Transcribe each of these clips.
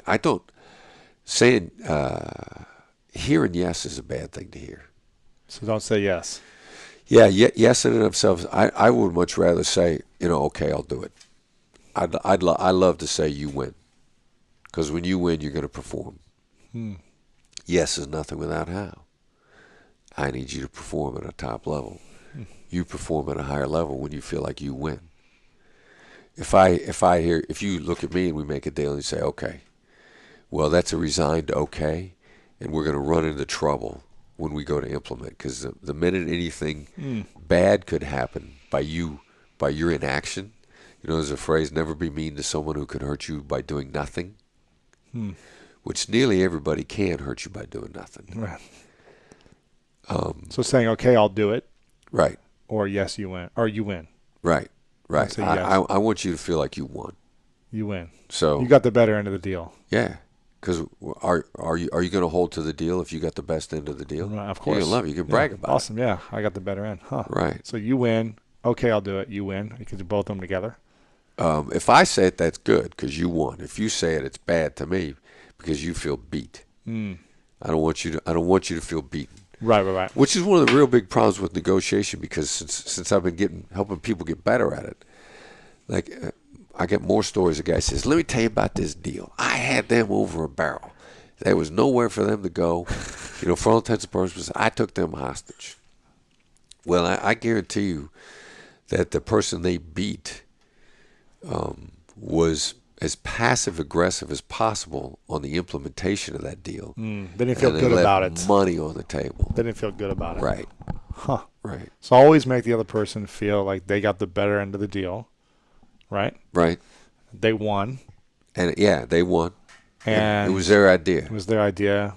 I don't saying hearing yes is a bad thing to hear. So don't say yes. Yeah, yes in and of themselves. I would much rather say, okay, I'll do it. I love to say you win, because when you win, you're going to perform. Hmm. Yes is nothing without how. I need you to perform at a top level. You perform at a higher level when you feel like you win. If you look at me and we make a deal and you say, okay, well, that's a resigned okay, and we're going to run into trouble when we go to implement, because the minute anything bad could happen by your inaction, there's a phrase, never be mean to someone who could hurt you by doing nothing, Hmm. which nearly everybody can hurt you by doing nothing. Right. So saying, okay, I'll do it, Right, or yes, you win, or you win. right, right. Say yes. I want you to feel like you won. You win. So You got the better end of the deal. yeah, because are you going to hold to the deal if you got the best end of the deal? Right, of You're course. going to love it. You can brag about Awesome. Yeah, I got the better end. Huh. it. Right. So you win. Okay, I'll do it. You win. You can do both of them together. If I say it, that's good because you won. If you say it, it's bad to me because you feel beat. Mm. I don't want you to feel beaten. Right. Which is one of the real big problems with negotiation, because since I've been helping people get better at it, like I get more stories. A guy says, "Let me tell you about this deal. I had them over a barrel. There was nowhere for them to go. For all intents and purposes, I took them hostage." Well, I guarantee you that the person they beat was as passive aggressive as possible on the implementation of that deal. They didn't feel And good they about left it. money on the table. They didn't feel good about it. Right. Huh. Right. So always make the other person feel like they got the better end of the deal. Right? Right. They won. And yeah, they won. And it was their idea. It was their idea.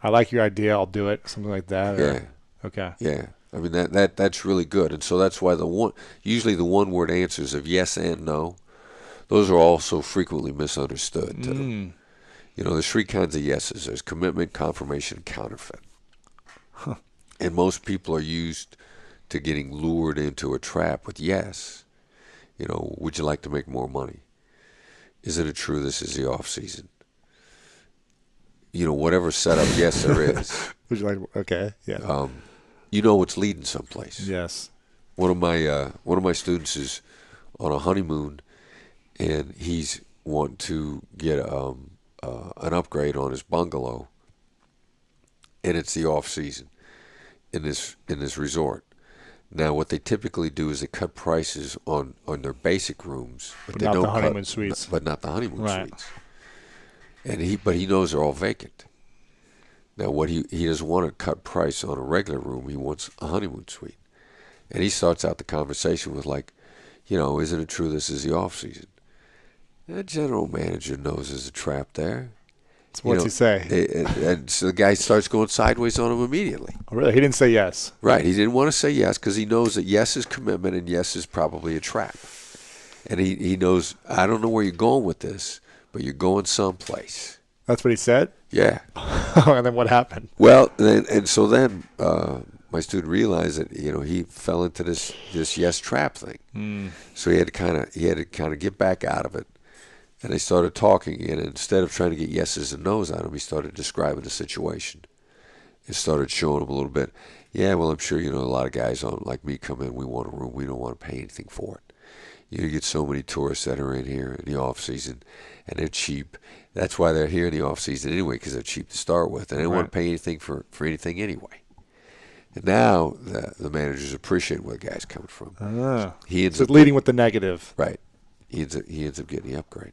I like your idea. I'll do it. Something like that. Yeah. Okay. Yeah. I mean that's really good. And so that's why usually the one word answers of yes and no, those are also frequently misunderstood too. There's three kinds of yeses. There's commitment, confirmation, and counterfeit. Huh. And most people are used to getting lured into a trap with yes. Would you like to make more money? Isn't it true this is the off season? Whatever setup yes there is. Would you like? Okay. Yeah. It's leading someplace. Yes. One of my students is on a honeymoon, and he's wanting to get an upgrade on his bungalow, and it's the off season in this resort. Now, what they typically do is they cut prices on their basic rooms, but they not don't the honeymoon suites. But not the honeymoon Right. suites. And he knows they're all vacant. Now, what he doesn't want to cut price on a regular room. He wants a honeymoon suite, and he starts out the conversation with like, isn't it true this is the off season? The general manager knows there's a trap there. So what's he say? And so the guy starts going sideways on him immediately. Oh, really? He didn't say yes. Right. He didn't want to say yes because he knows that yes is commitment and yes is probably a trap. And he knows, I don't know where you're going with this, but you're going someplace. That's what he said? Yeah. And then what happened? Well, so then my student realized that he fell into this yes trap thing. So he had to kind of get back out of it. And they started talking, and instead of trying to get yeses and nos out of him, he started describing the situation. And started showing him a little bit. Yeah, well, I'm sure a lot of guys like me come in, we want a room, we don't want to pay anything for it. You get so many tourists that are in here in the off season, and they're cheap. That's why they're here in the off season anyway, because they're cheap to start with, and they don't want to pay anything for anything anyway. And now the managers appreciate where the guy's coming from. He ends up leading with the negative. Right. He ends up getting the upgrade.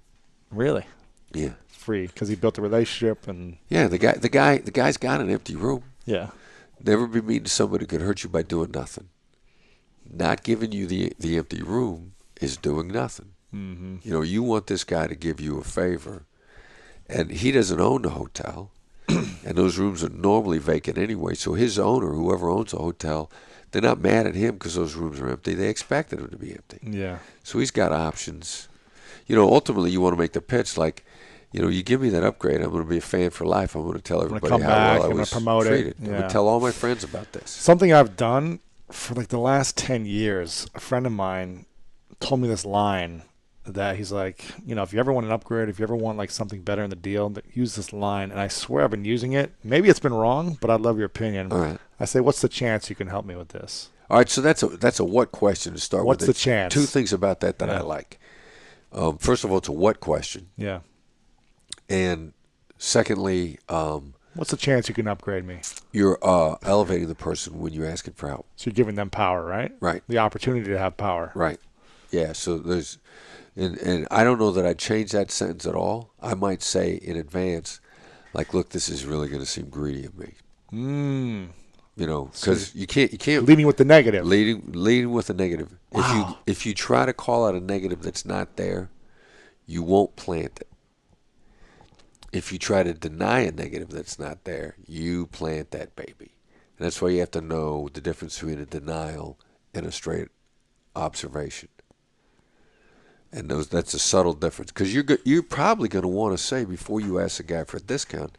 Really? Yeah. Free because he built a relationship and. Yeah, the guy's got an empty room. Yeah. Never be mean to somebody who could hurt you by doing nothing. Not giving you the empty room is doing nothing. Mm-hmm. You want this guy to give you a favor, and he doesn't own the hotel, and those rooms are normally vacant anyway. So his owner, whoever owns the hotel, they're not mad at him because those rooms are empty. They expected them to be empty. Yeah. So he's got options. Ultimately, you want to make the pitch like, you give me that upgrade, I'm going to be a fan for life. I'm going to tell everybody how well I was treated. I'm going to tell all my friends about this. Something I've done for like the last 10 years, a friend of mine told me this line, that he's like, if you ever want an upgrade, if you ever want like something better in the deal, use this line. And I swear I've been using it. Maybe it's been wrong, but I'd love your opinion. All right. I say, what's the chance you can help me with this? All right, so that's a what question to start with. What's the chance? Two things about that I like. First of all, it's a what question. Yeah. And secondly, what's the chance you can upgrade me? You're elevating the person when you're asking for help. So you're giving them power, right? Right. The opportunity to have power. Right. Yeah, so there's, and I don't know that I'd change that sentence at all. I might say in advance, like, look, this is really going to seem greedy of me. Because you can't leading with the negative. Leading with the negative. Wow. If you try to call out a negative that's not there, you won't plant it. If you try to deny a negative that's not there, you plant that baby. And that's why you have to know the difference between a denial and a straight observation. And that's a subtle difference, because you're probably going to want to say, before you ask a guy for a discount,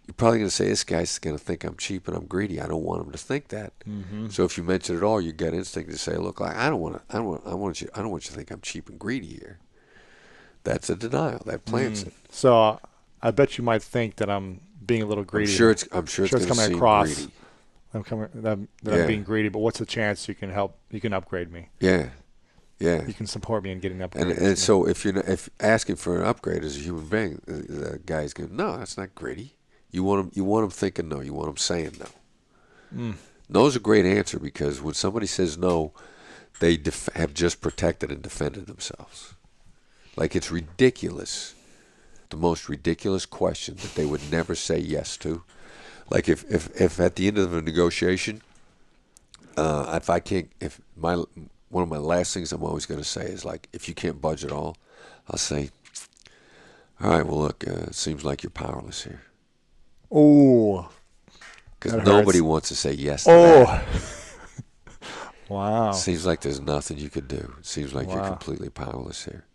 you're probably going to say, this guy's going to think I'm cheap and I'm greedy. I don't want him to think that. Mm-hmm. So if you mention it all, you get instinct to say, look, I don't want you to think I'm cheap and greedy here. That's a denial. That plants it. So I bet you might think that I'm being a little greedy. I'm sure it's coming across. Greedy. I'm being greedy, but what's the chance you can upgrade me? Yeah. Yeah. You can support me in getting upgraded. And so if asking for an upgrade as a human being, the guy's going, no, that's not greedy. You want him thinking no. You want him saying no. No's a great answer, because when somebody says no, they have just protected and defended themselves. Like, it's ridiculous, the most ridiculous question that they would never say yes to. Like, if at the end of a negotiation, one of my last things I'm always going to say is, like, if you can't budge at all, I'll say, all right, well, look, it seems like you're powerless here. Oh, because nobody wants to say yes to that. Wow. Seems like there's nothing you could do. It seems like you're completely powerless here.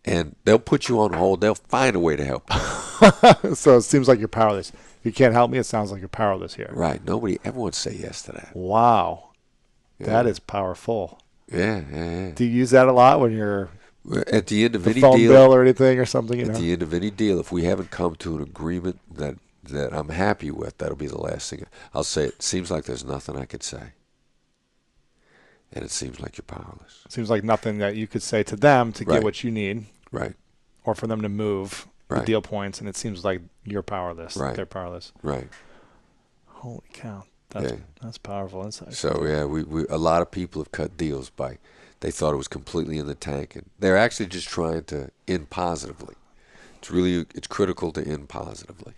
And they'll put you on hold. They'll find a way to help you. So it seems like you're powerless. If you can't help me, it sounds like you're powerless here. Right. Everyone say yes to that. Wow. Yeah. That is powerful. Yeah. Do you use that a lot when you're at the end of any phone deal, bill or anything or something? At the end of any deal, if we haven't come to an agreement that I'm happy with, that'll be the last thing I'll say. It seems like there's nothing I could say, and it seems like you're powerless. It seems like nothing that you could say to them to get what you need, right? Or for them to move the deal points, and it seems like you're powerless. Right. They're powerless. Right. Holy cow, that's powerful insight. So yeah, we a lot of people have cut deals by they thought it was completely in the tank, and they're actually just trying to end positively. It's critical to end positively.